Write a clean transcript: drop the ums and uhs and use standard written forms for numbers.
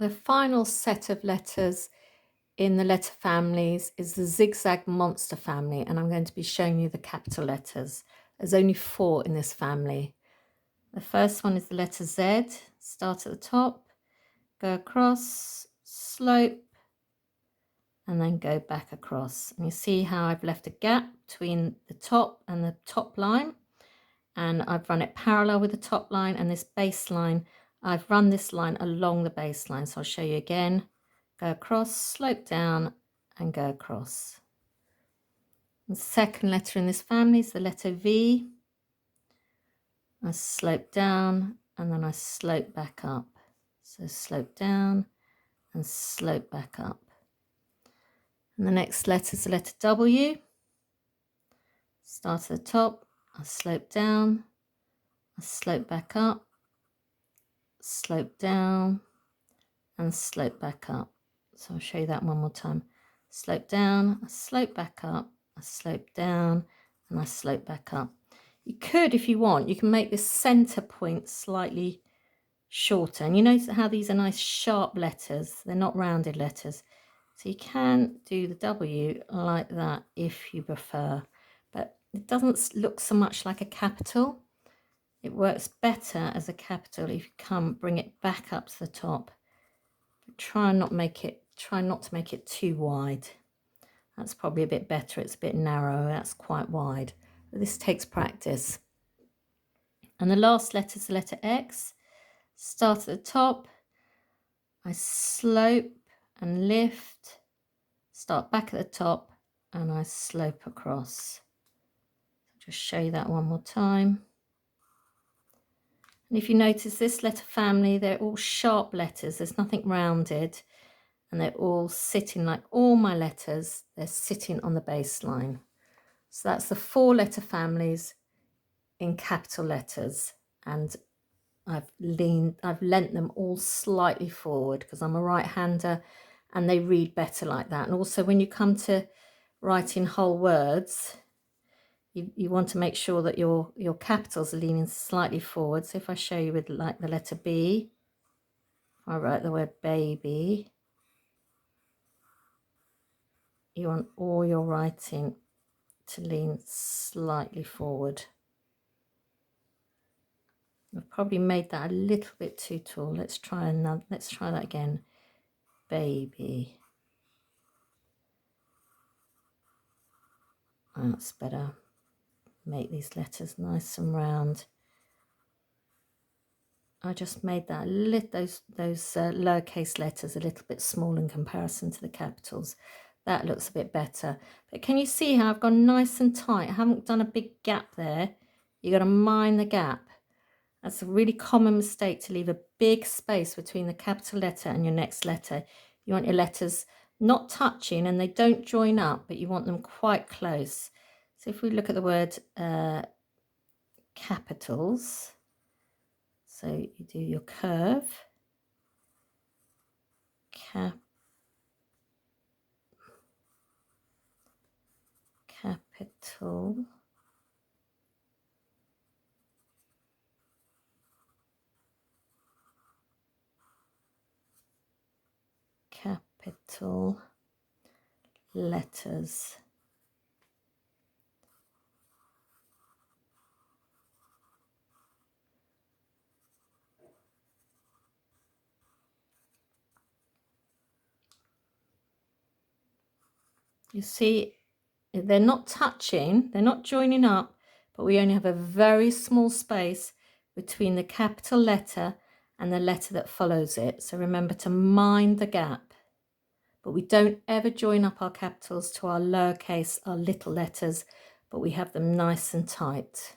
The final set of letters in the letter families is the zigzag monster family, and I'm going to be showing you the capital letters. There's only 4 in this family. The first one is the letter Z. Start at the top, go across, slope, and then go back across. And you see how I've left a gap between the top and the top line, and I've run it parallel with the top line, and this base line, I've run this line along the baseline. So I'll show you again. Go across, slope down, and go across. The second letter in this family is the letter V. I slope down and then I slope back up. So slope down and slope back up. And the next letter is the letter W. Start at the top, I slope down, I slope back up, slope down, and slope back up. So I'll show you that one more time. Slope down, I slope back up, I slope down, and I slope back up. You could, if you want, you can make this center point slightly shorter. And you notice how these are nice sharp letters. They're not rounded letters. So you can do the W like that if you prefer. But it doesn't look so much like a capital. It works better as a capital if you bring it back up to the top. But try not to make it too wide. That's probably a bit better. It's a bit narrow. That's quite wide. But this takes practice. And the last letter is the letter X. Start at the top. I slope and lift. Start back at the top and I slope across. Just show you that one more time. And if you notice this letter family, they're all sharp letters. There's nothing rounded. And they're all sitting like all my letters. They're sitting on the baseline. So that's the 4 letter families in capital letters. And I've lent them all slightly forward because I'm a right-hander and they read better like that. And also when you come to writing whole words, you want to make sure that your capitals are leaning slightly forward. So if I show you with like the letter B, if I write the word baby, you want all your writing to lean slightly forward. I've probably made that a little bit too tall. Let's try that again. Baby. That's better. Make these letters nice and round. I just made that those lowercase letters a little bit small in comparison to the capitals. That looks a bit better. But can you see how I've gone nice and tight? I haven't done a big gap there. You got to mind the gap. That's a really common mistake, to leave a big space between the capital letter and your next letter. You want your letters not touching and they don't join up, but you want them quite close. So if we look at the word capitals, so you do your curve, capital, capital letters. You see, they're not touching, they're not joining up, but we only have a very small space between the capital letter and the letter that follows it. So remember to mind the gap. But we don't ever join up our capitals to our lowercase, our little letters, but we have them nice and tight.